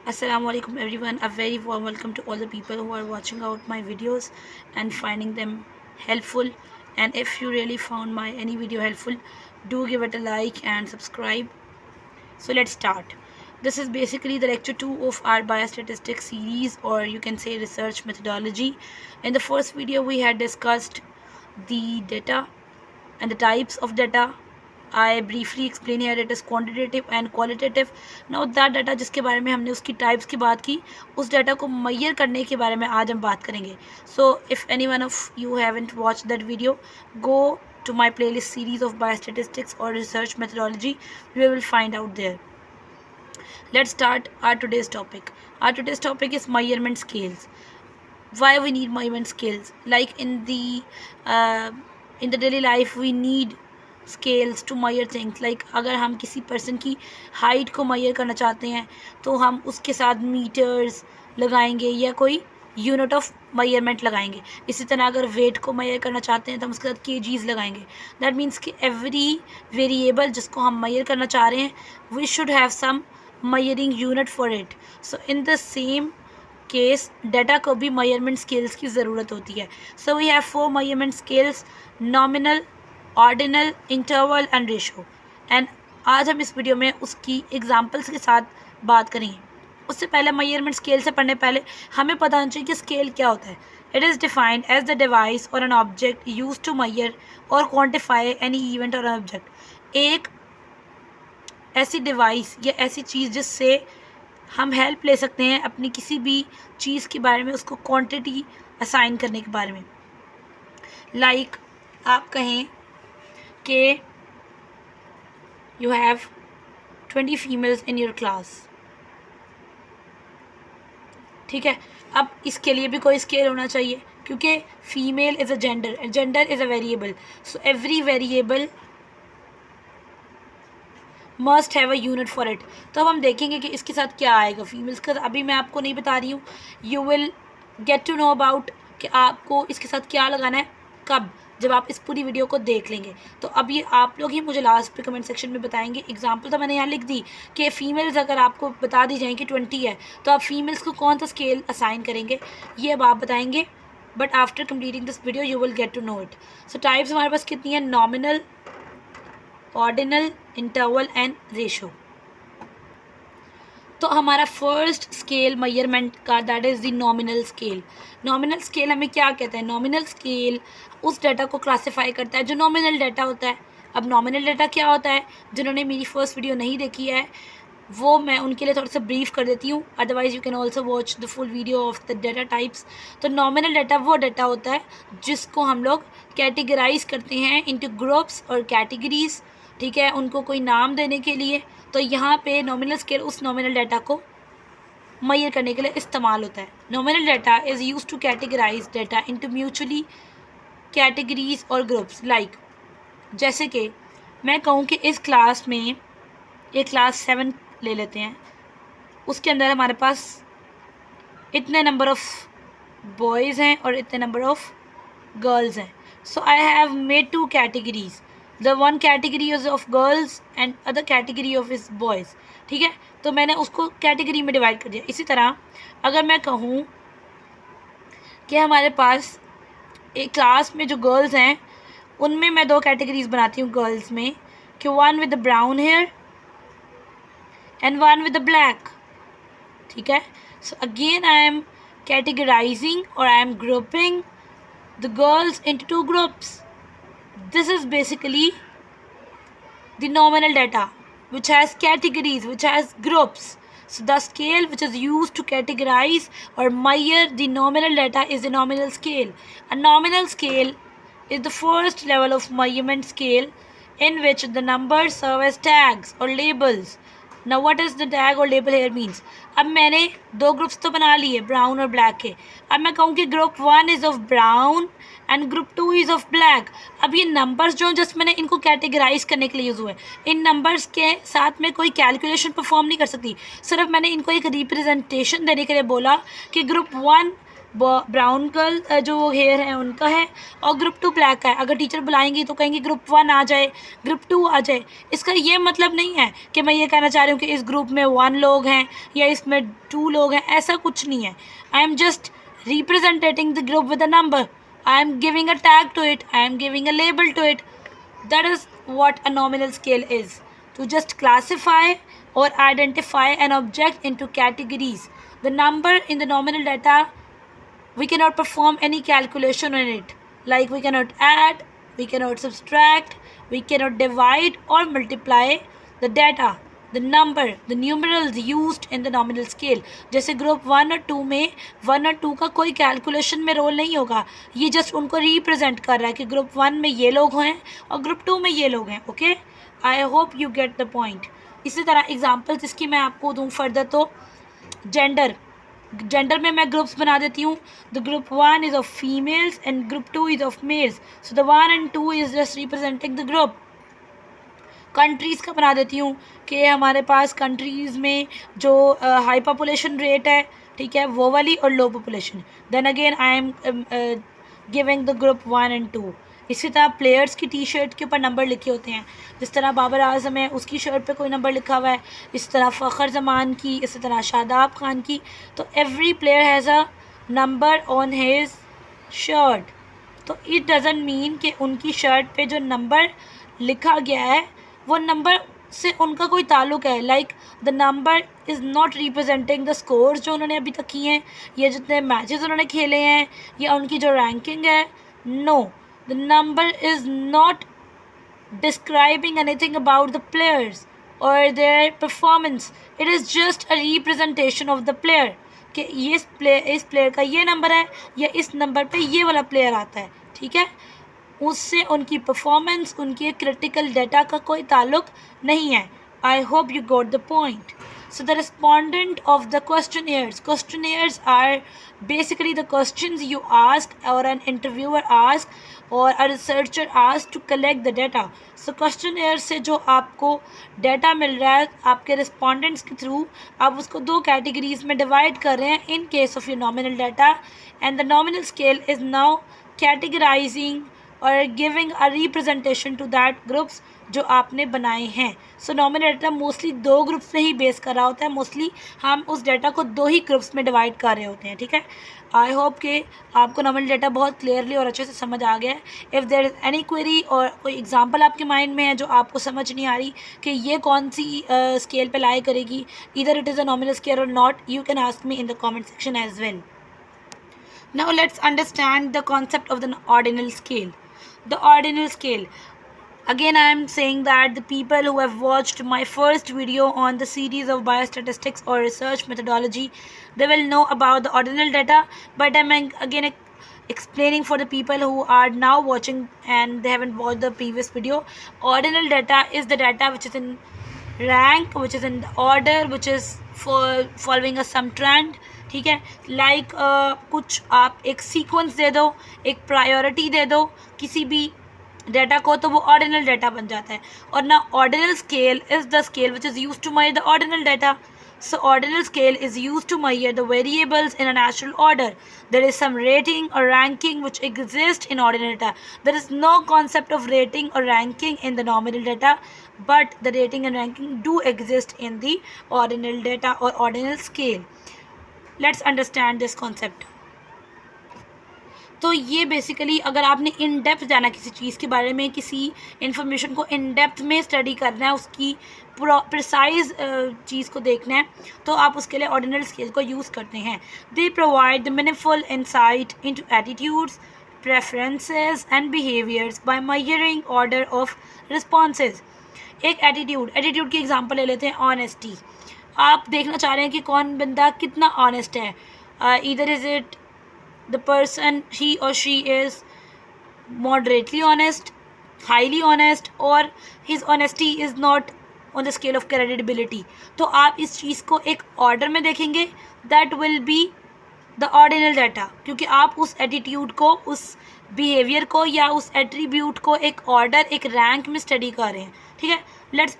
Assalamu alaikum everyone. A very warm welcome to all the people who are watching out my videos and finding them helpful. And if you really found my any video helpful, do give it a like and subscribe. So let's start. This is basically the lecture 2 of our biostatistics series, or you can say research methodology. In the first video we had discussed the data and the types of data. I briefly explain here it is quantitative and qualitative. Now that data जिसके बारे में हमने उसकी types की बात की, उस data को measure करने के बारे में आज हम बात करेंगे. So if any one of you haven't watched that video, go to my playlist series of biostatistics or research methodology. You will find out there. Let's start our today's topic. Our today's topic is measurement scales. Why we need measurement scales? Like in the daily life we need scales to measure things. Like अगर हम किसी person की height को measure करना चाहते हैं तो हम उसके साथ मीटर्स लगाएंगे या कोई यूनिट ऑफ मेजरमेंट लगाएंगे. इसी तरह अगर वेट को measure करना चाहते हैं तो हम उसके साथ kgs लगाएंगे. दैट मीन्स कि एवरी वेरिएबल जिसको हम measure करना चाह रहे हैं we should have some measuring unit for it. So in the same case data को भी measurement स्केल्स की ज़रूरत होती है. So we have 4 measurement scales: nominal, ordinal, interval and ratio. And आज हम इस वीडियो में उसकी एग्जांपल्स के साथ बात करेंगे. उससे पहले मेजरमेंट स्केल से पढ़ने पहले हमें पता होना चाहिए कि स्केल क्या होता है. It is defined as the device or an object use to measure or quantify any event or object. एक ऐसी डिवाइस या ऐसी चीज़ जिससे हम हेल्प ले सकते हैं अपनी किसी भी चीज़ के बारे में, उसको क्वांटिटी असाइन करने के बारे में. लाइक आप कहें कि you have 20 females in your class. ठीक है, अब इसके लिए भी कोई स्केल होना चाहिए क्योंकि female is a gender, gender is a variable. So every variable must have a unit for it. तो अब हम देखेंगे कि इसके साथ क्या आएगा फीमेल्स का. अभी मैं आपको नहीं बता रही हूँ, you will get to know about कि आपको इसके साथ क्या लगाना है कब, जब आप इस पूरी वीडियो को देख लेंगे. तो अब ये आप लोग ही मुझे लास्ट पे कमेंट सेक्शन में बताएंगे. एग्जांपल तो मैंने यहाँ लिख दी कि फ़ीमेल्स अगर आपको बता दी जाए कि 20 है तो आप फीमेल्स को कौन सा स्केल असाइन करेंगे, ये अब आप बताएंगे. But after completing this video you will get to know it. So types हमारे पास कितनी है? Nominal, ordinal, interval and ratio. तो हमारा फर्स्ट स्केल मेजरमेंट का that is the nominal scale. Nominal scale हमें क्या कहता है? नॉमिनल स्केल उस डाटा को क्लासिफाई करता है जो नॉमिनल डाटा होता है. अब नॉमिनल डाटा क्या होता है? जिन्होंने मेरी फर्स्ट वीडियो नहीं देखी है वो मैं उनके लिए थोड़ा सा ब्रीफ कर देती हूँ. Otherwise you can also watch the full video of the data types. तो नॉमिनल डाटा वो डाटा होता है जिसको हम लोग कैटेगराइज करते हैं इंटू ग्रुप्स और कैटेगरीज. ठीक है, उनको कोई नाम देने के लिए. तो यहाँ पे नॉमिनल स्केल उस नॉमिनल डाटा को मेजर करने के लिए इस्तेमाल होता है. Nominal data is use to categorize data into mutually categories और ग्रुप्स. लाइक जैसे कि मैं कहूँ कि इस क्लास में, ये क्लास 7 ले लेते हैं, उसके अंदर हमारे पास इतने नंबर ऑफ़ बॉयज़ हैं और इतने नंबर ऑफ़ गर्ल्स हैं. So I have made 2 categories. The one category is of girls and other category of is boys. ठीक है, तो मैंने उसको कैटेगरी में डिवाइड कर दिया. इसी तरह अगर मैं कहूँ कि हमारे पास एक क्लास में जो गर्ल्स हैं उनमें मैं 2 कैटेगरीज बनाती हूँ गर्ल्स में, कि one with the brown hair and one with the black. ठीक है, so again I am categorising or I am grouping the girls into 2 groups. This is basically the nominal data which has categories, which has groups. So the scale which is used to categorize or measure the nominal data is the nominal scale. A nominal scale is the first level of measurement scale in which the numbers serve as tags or labels. Now what is the tag or label here means? अब मैंने 2 groups तो बना लिए, brown और black के. अब मैं कहूँ कि group 1 is of brown and group 2 is of black. अब ये नंबर्स जो जस्ट मैंने इनको कैटेगराइज करने के लिए यूज़ हुए. इन नंबर्स के साथ मैं कोई कैलकुलेशन परफॉर्म नहीं कर सकती. सिर्फ मैंने इनको एक रिप्रेजेंटेशन देने के लिए बोला कि ग्रुप 1 ब्राउन गर्ल जो हेयर है उनका है, और ग्रुप 2 ब्लैक का है। अगर टीचर बुलाएंगी तो कहेंगी ग्रुप 1 आ जाए, ग्रुप 2 आ जाए। इसका ये मतलब नहीं है कि मैं ये कहना चाह रही हूँ कि इस ग्रुप में 1 लोग हैं या इसमें 2 लोग हैं, ऐसा कुछ नहीं है। I am just representing the group with a number. I am giving a tag to it. I am giving a label to it. That is what a nominal scale is. To just classify or identify an object into categories. The number in the nominal data, we cannot perform any calculation on it. Like we cannot add, we cannot subtract, we cannot divide or multiply the data. The number, the numerals used in the nominal scale. जैसे group 1 और 2 में 1 और 2 का कोई calculation में role नहीं होगा, ये जस्ट उनको रिप्रेजेंट कर रहा है कि ग्रुप 1 में ये लोग हैं और ग्रुप 2 में ये लोग हैं। Okay, I hope you get the point. इसी तरह एग्जांपल्स इसकी मैं आपको दूँ फर्दर, तो जेंडर में मैं ग्रुप्स बना देती हूँ। The group 1 is of females and group 2 is of males, so the 1 and 2 is just representing the group. Countries का बना देती हूँ कि हमारे पास कंट्रीज़ में जो हाई पॉपुलेशन रेट है, ठीक है, वो वाली, और low population. Then again I am giving the group 1 and 2। इसी तरह प्लेयर्स की टी शर्ट के ऊपर नंबर लिखे होते हैं, जिस तरह बाबर आज़म है उसकी शर्ट पे कोई नंबर लिखा हुआ है, इस तरह फ़खर जमान की, इसी तरह शादाब खान की। तो every player has a number on his shirt. तो इट डज़ंट मीन कि उनकी शर्ट पे जो नंबर लिखा गया है वो नंबर से उनका कोई ताल्लुक़ है। Like the number is not representing the scores जो उन्होंने अभी तक किए हैं, या जितने मैचेस उन्होंने खेले हैं, या उनकी जो रैंकिंग है। No, the number is not describing anything about the players or their performance. It is just a representation of the player कि इस प्लेयर का ये नंबर है या इस नंबर पे ये वाला प्लेयर आता है, ठीक है। उससे उनकी परफॉर्मेंस, उनके क्रिटिकल डाटा का कोई ताल्लुक नहीं है। आई hope you got the point. So the respondent of the questionnaires are basically the questions you ask or an interviewer asks or a researcher asks to collect the data. So questionnaire से जो आपको data मिल रहा है आपके respondents के through, आप उसको 2 categories में divide कर रहे हैं in case of your nominal data, and the nominal scale is now categorizing और giving a representation to that groups जो आपने बनाए हैं। So nominal data mostly 2 groups में ही बेस कर रहा होता है। मोस्टली हम उस डाटा को 2 ही ग्रुप्स में डिवाइड कर रहे होते हैं, ठीक है। आई होप कि आपको नॉमिनल डाटा बहुत क्लियरली और अच्छे से समझ आ गया है। If there is any query और कोई एग्जांपल आपके माइंड में है जो आपको समझ नहीं आ रही कि ये कौन सी स्केल पे लाई करेगी, either it is a nominal scale or not, you can ask me in the comment section as well. Now let's understand the concept of the ordinal scale. The ordinal scale. Again, I am saying that the people who have watched my first video on the series of biostatistics or research methodology, they will know about the ordinal data. But I'm again explaining for the people who are now watching and they haven't watched the previous video. Ordinal data is the data which is in rank, which is in the order, which is for following a some trend. ठीक है, like कुछ आप एक sequence दे दो, एक priority दे दो किसी भी डाटा को, तो वो ऑर्डिनल डाटा बन जाता है। और ना ordinal scale is the scale which is use to measure the ordinal data. So ordinal scale is used to measure the variables in a natural order. There is some rating or ranking which exists in ordinal data. There is no concept of rating or ranking in the nominal data, but the rating and ranking do exist in the ordinal data or ordinal scale. Let's understand this concept. तो ये basically अगर आपने in depth जाना किसी चीज़ के बारे में, किसी इन्फॉर्मेशन को इन डेप्थ में स्टडी करना है, उसकी प्रिसाइज चीज़ को देखना है, तो आप उसके लिए ऑर्डिनल स्केल को यूज़ करते हैं. They provide the meaningful insight into attitudes, preferences and behaviours by measuring order of responses. एक एटीट्यूड की एग्जांपल ले लेते हैं. ऑनेस्टी. आप देखना चाह रहे हैं कि कौन बंदा कितना ऑनेस्ट है. Either is it the person, he or she is moderately honest, highly honest, or his honesty is not on the scale of credibility. तो आप इस चीज़ को एक ऑर्डर में देखेंगे, that will be the ordinal data, क्योंकि आप उस एटीट्यूड को, उस बिहेवियर को या उस एट्रीब्यूट को एक ऑर्डर, एक रैंक में स्टडी कर रहे हैं. ठीक है. Let's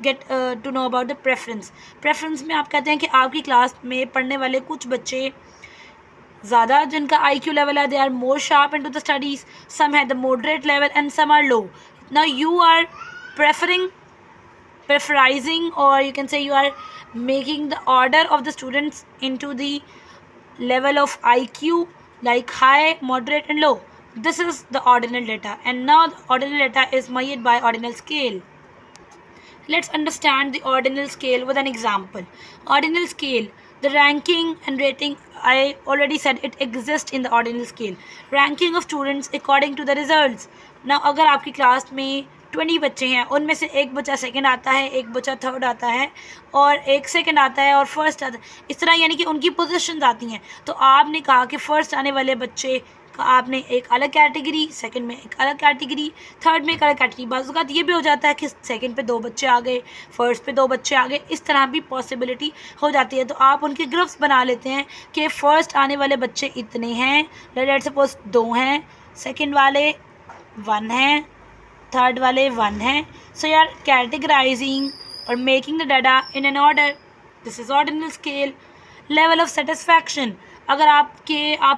get to know about the preference. Preference में आप कहते हैं कि आपकी क्लास में पढ़ने वाले कुछ बच्चे ज़्यादा जिनका IQ लेवल है, they are more sharp into the studies, some है the moderate level and some are low. Now you are preferizing, or you can say you are making the order of the students into the level of IQ, like high, moderate and low. This is the ordinal data, and now the ordinal data is measured by ordinal scale. Let's understand the ordinal scale with an example. Ordinal scale, the ranking and rating, I already said it exists in the ordinal scale. Ranking of students according to the results. Now अगर आपकी class में 20 बच्चे हैं, उनमें से एक बच्चा second आता है, एक बच्चा थर्ड आता है और एक सेकंड आता है और फर्स्ट आता है, इस तरह यानी कि उनकी पोजीशंस आती हैं. तो आपने कहा कि फर्स्ट आने वाले बच्चे का आपने एक अलग कैटेगरी, सेकंड में एक अलग कैटेगरी, थर्ड में एक अलग कैटेगरी. बाज़ औक़ात ये भी हो जाता है कि सेकंड पे 2 बच्चे आ गए, फर्स्ट पे 2 बच्चे आ गए, इस तरह भी पॉसिबिलिटी हो जाती है. तो आप उनके ग्रुप्स बना लेते हैं कि फ़र्स्ट आने वाले बच्चे इतने हैं, लेट्स सपोज 2 हैं, सेकंड वाले 1 हैं, थर्ड वाले 1 हैं. सो यू आर कैटेगराइजिंग और making the data in an order. This is ordinal scale. Level of satisfaction, अगर आप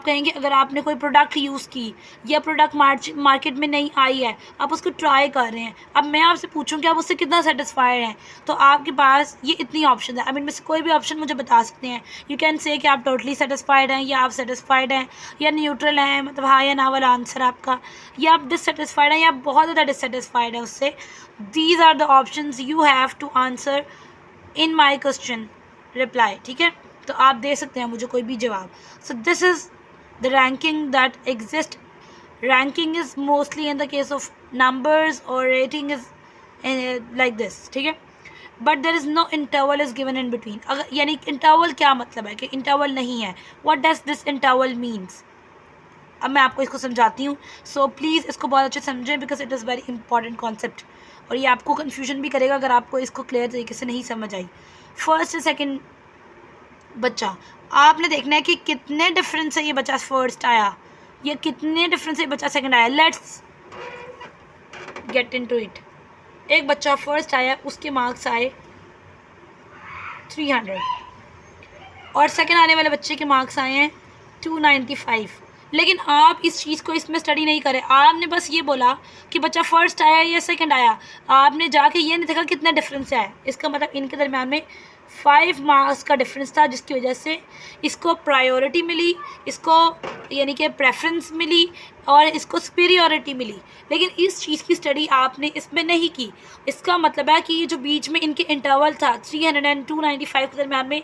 कहेंगे अगर आपने कोई प्रोडक्ट यूज़ की या प्रोडक्ट मार्केट में नहीं आई है, आप उसको ट्राई कर रहे हैं, अब मैं आपसे पूछूं कि आप उससे कितना सेटिस्फाइड हैं, तो आपके पास ये इतनी ऑप्शन है. अब इनमें से कोई भी ऑप्शन मुझे बता सकते हैं. यू कैन से कि आप टोटली सेटिस्फाइड हैं, या आप सेटिस्फाइड हैं, या न्यूट्रल हैं, मतलब हाँ या ना वाला आंसर आपका, या आप डिससेटिस्फाइड हैं, या बहुत ज़्यादा डिससेटिस्फाइड है उससे. These are the options you have to answer in my question reply. ठीक है, तो आप दे सकते हैं मुझे कोई भी जवाब. So this is the ranking that exist. Ranking is mostly in the case of numbers और रेटिंग इज़ लाइक दिस. ठीक है, but there is no interval is given in between. अगर यानी इंटरवल क्या मतलब है कि इंटरवल नहीं है. What does this interval means? अब मैं आपको इसको समझाती हूँ. सो प्लीज़ इसको बहुत अच्छे समझें, because it is very important concept, और ये आपको कन्फ्यूजन भी करेगा अगर आपको इसको क्लियर तरीके से नहीं समझ आई. फर्स्ट और सेकेंड बच्चा, आपने देखना है कि कितने डिफरेंस से ये बच्चा फर्स्ट आया, या कितने डिफरेंस से ये बच्चा सेकंड आया. Let's get into it. एक बच्चा फर्स्ट आया, उसके मार्क्स आए 300, और सेकंड आने वाले बच्चे के मार्क्स आए हैं 295. लेकिन आप इस चीज़ को इसमें स्टडी नहीं करें. आपने बस ये बोला कि बच्चा फर्स्ट आया या सेकंड आया, आपने जाके ये नहीं देखा कितना डिफरेंस है. इसका मतलब इनके दरम्यान में 5 मार्क्स का डिफरेंस था, जिसकी वजह से इसको प्रायोरिटी मिली, इसको यानी कि प्रेफरेंस मिली, और इसको सुपीरियॉरिटी मिली. लेकिन इस चीज़ की स्टडी आपने इसमें नहीं की. इसका मतलब है कि ये जो बीच में इनके इंटरवल था 300 और 295 के दरम्यान में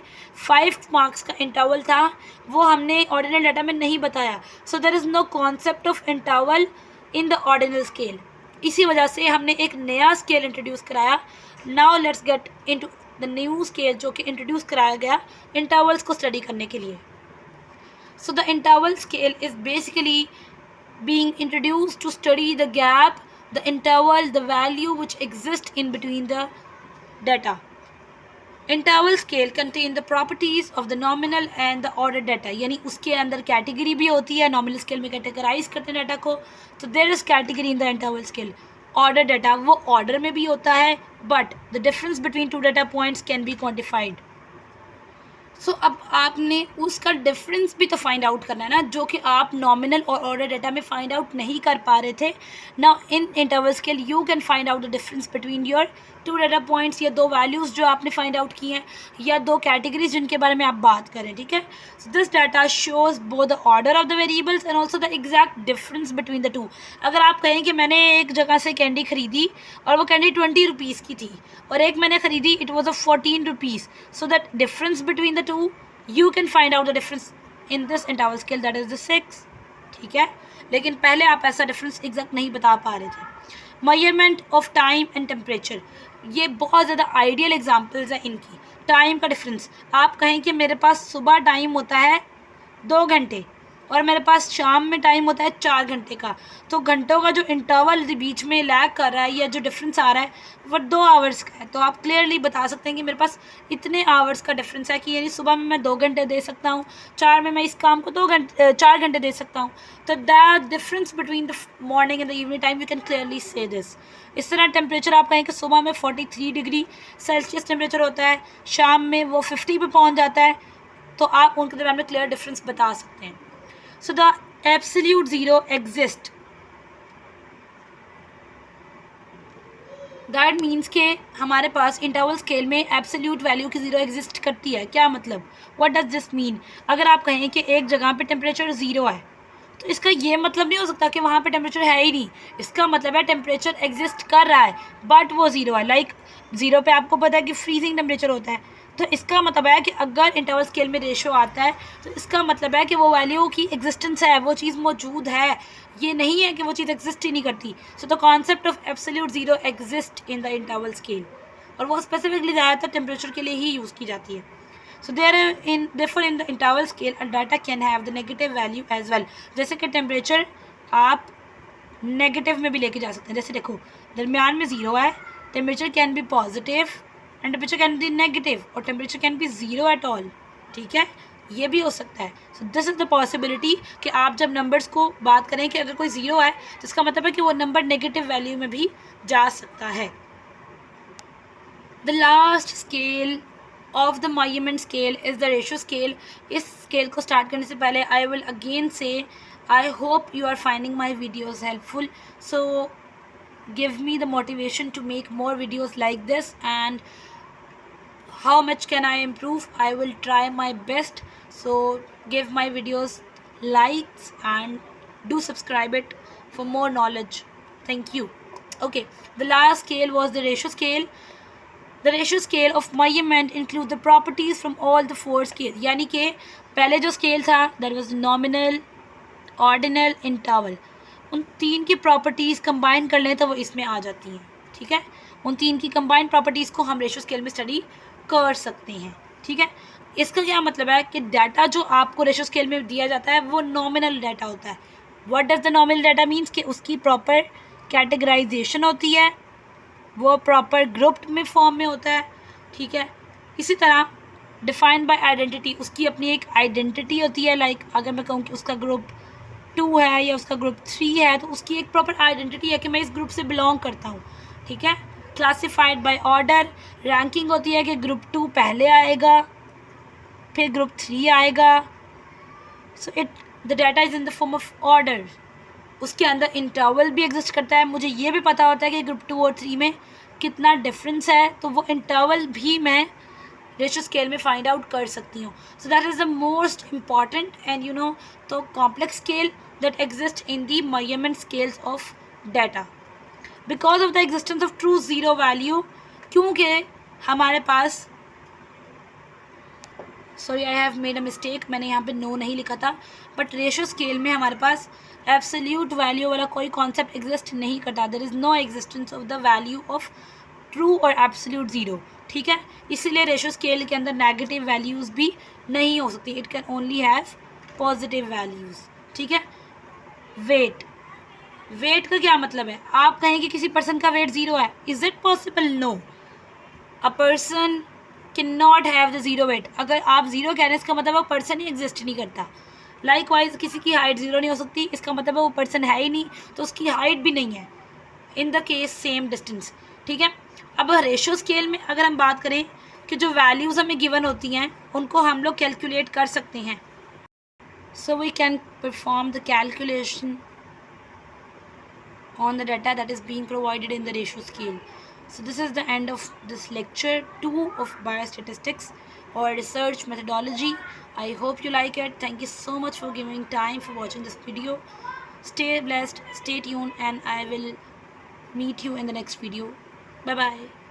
5 मार्क्स का इंटरवल था, वो हमने ऑर्डिनल डाटा में नहीं बताया. So there is no concept of interval in the ordinal scale. इसी वजह से हमने एक नया स्केल इंट्रोड्यूस कराया. Now let's get into the new scale जो कि इंट्रोड्यूस कराया गया इंटरवल्स को स्टडी करने के लिए. So the interval scale is basically being introduced to study the gap, the interval, the value which exists in between the data. Interval scale contain the properties of the nominal and the ordered data. यानी उसके अंदर category भी होती है. Nominal scale में categorise करते हैं data को, तो there is category in the interval scale. Order data वो ऑर्डर में भी होता है, but the difference between 2 data points can be quantified. So अब आपने उसका डिफरेंस भी तो फाइंड आउट करना है ना, जो कि आप नॉमिनल और ऑर्डर डाटा में फाइंड आउट नहीं कर पा रहे थे. Now in interval scale you can find out the difference between your 2 data points, या 2 वैल्यूज़ जो आपने फाइंड आउट की हैं, या 2 कैटेगरीज जिनके बारे में आप बात करें. ठीक है, so this data shows both the order of the variables and also the exact difference between the 2. अगर आप कहें कि मैंने एक जगह से कैंडी खरीदी और वो कैंडी 20 रुपीज़ की थी, और एक मैंने खरीदी it was 14 rupees, so that difference between the 2 you can find out the difference in this interval scale, that is the 6. ठीक है, लेकिन पहले आप ऐसा डिफरेंस एग्जैक्ट नहीं बता पा रहे थे. Measurement of time and temperature, ये बहुत ज़्यादा आइडियल एग्जांपल्स हैं इनकी. टाइम का डिफरेंस, आप कहें कि मेरे पास सुबह टाइम होता है 2 घंटे और मेरे पास शाम में टाइम होता है 4 घंटे का, तो घंटों का जो इंटरवल बीच में लैग कर रहा है या जो डिफरेंस आ रहा है वो 2 आवर्स का है. तो आप क्लियरली बता सकते हैं कि मेरे पास इतने आवर्स का डिफरेंस है, कि यानी सुबह में मैं 2 घंटे दे सकता हूँ, 4 में मैं इस काम को 4 घंटे दे सकता हूँ. तो that difference between the morning and the evening time you can clearly से दिस. इस तरह टेम्परेचर आप कहें कि सुबह में 43 डिग्री सेल्सियस टेम्परेचर होता है, शाम में वो 50 पे पहुँच जाता है, तो आप उनके दरम्यान में क्लियर डिफरेंस बता सकते हैं. So the absolute zero exists. That means के हमारे पास इंटरवल स्केल में एब्सोल्यूट वैल्यू की ज़ीरो एग्जिस्ट करती है. क्या मतलब, व्हाट डज दिस मीन? अगर आप कहें कि एक जगह पे टेम्परेचर ज़ीरो है तो इसका ये मतलब नहीं हो सकता कि वहाँ पे टेम्परेचर है ही नहीं. इसका मतलब है टेम्परेचर एग्जिस्ट कर रहा है बट वो ज़ीरो है. लाइक ज़ीरो पे आपको पता है कि फ्रीजिंग टेम्परेचर होता है. तो इसका मतलब है कि अगर इंटरवल स्केल में रेशो आता है तो इसका मतलब है कि वो वैल्यू की एग्जिस्टेंस है, वो चीज़ मौजूद है. ये नहीं है कि वो चीज़ एग्जिस्ट ही नहीं करती. So the concept of absolute zero exist in the interval scale, और वो स्पेसिफिकली ज़्यादातर टेम्परेचर के लिए ही यूज़ की जाती है. So therefore in the interval scale a data can have the negative value as well. जैसे कि टेम्परेचर आप नेगेटिव में भी लेके जा सकते हैं. जैसे देखो दरमियान में ज़ीरो है, temperature can be positive and temperature can be negative, or temperature can be zero at all. ठीक है, ये भी हो सकता है. So this is the possibility कि आप जब नंबर्स को बात करें कि अगर कोई ज़ीरो है तो इसका मतलब है कि वो नंबर नेगेटिव वैल्यू में भी जा सकता है. The last scale of the measurement scale is the ratio scale. इस स्केल को स्टार्ट करने से पहले I will again say I hope you are finding my videos helpful. So give me the motivation to make more videos like this, and how much can I improve? I will try my best. So give my videos likes and do subscribe it for more knowledge. Thank you. Okay, the last scale was the ratio scale. The ratio scale of measurement includes the properties from all the four scales. यानी कि पहले जो scale था that was nominal, ordinal, interval, उन तीन की properties combine कर लें तो वो इसमें आ जाती हैं. ठीक है, उन तीन की कंबाइंड प्रॉपर्टीज़ को हम रेशो स्केल में स्टडी कर सकते हैं. ठीक है, इसका क्या मतलब है कि डाटा जो आपको रेशो स्केल में दिया जाता है वो नॉमिनल डाटा होता है. What does the nominal data means कि उसकी प्रॉपर कैटेगराइजेशन होती है, वो प्रॉपर ग्रुप्ड में फॉर्म में होता है. ठीक है, इसी तरह डिफाइंड बाय आइडेंटिटी, उसकी अपनी एक आइडेंटिटी होती है. लाइक अगर मैं कहूँ कि उसका ग्रुप 2 है या उसका ग्रुप 3 है तो उसकी एक प्रॉपर आइडेंटिटी है कि मैं इस ग्रुप से बिलोंग करता हूँ. ठीक है, क्लासिफाइड बाय ऑर्डर, रैंकिंग होती है कि ग्रुप 2 पहले आएगा फिर ग्रुप 3 आएगा. So the data is in the form of order. उसके अंदर इंटरवल भी एग्जिस्ट करता है. मुझे ये भी पता होता है कि ग्रुप 2 और 3 में कितना डिफरेंस है, तो वो इंटरवल भी मैं रेशो स्केल में फाइंड आउट कर सकती हूँ. So that is the most important and you know तो complex scale that exist in the measurement scales of data because of the existence of true zero value. क्योंकि हमारे पास sorry I have made a mistake, मैंने यहाँ पे no नहीं लिखा था, बट रेशो स्केल में हमारे पास एब्सोल्यूट वैल्यू वाला कोई कॉन्सेप्ट एग्जिस्ट नहीं करता. There is no existence of the value of true और एब्सोल्यूट ज़ीरो. ठीक है, इसीलिए रेशो स्केल के अंदर नेगेटिव वैल्यूज़ भी नहीं हो सकती. It can only have positive values. ठीक है, वेट, वेट का क्या मतलब है? आप कहें कि किसी पर्सन का वेट ज़ीरो है, is it possible? No, a person can not have the zero weight. अगर आप ज़ीरो कह रहे हैं इसका मतलब वो पर्सन ही एग्जिस्ट नहीं करता. लाइक वाइज किसी की हाइट ज़ीरो नहीं हो सकती, इसका मतलब वो पर्सन है ही नहीं, तो उसकी हाइट भी नहीं है. इन द केस सेम डिस्टेंस. ठीक है, अब रेशो स्केल में अगर हम बात करें कि जो वैल्यूज़ हमें गिवन होती हैं उनको हम लोग कैलकुलेट कर सकते हैं. So we can perform the calculation on the data that is being provided in the ratio scale. So this is the end of this lecture 2 of biostatistics or research methodology. I hope you like it. Thank you so much for giving time for watching this video. Stay blessed, stay tuned, and I will meet you in the next video. Bye bye.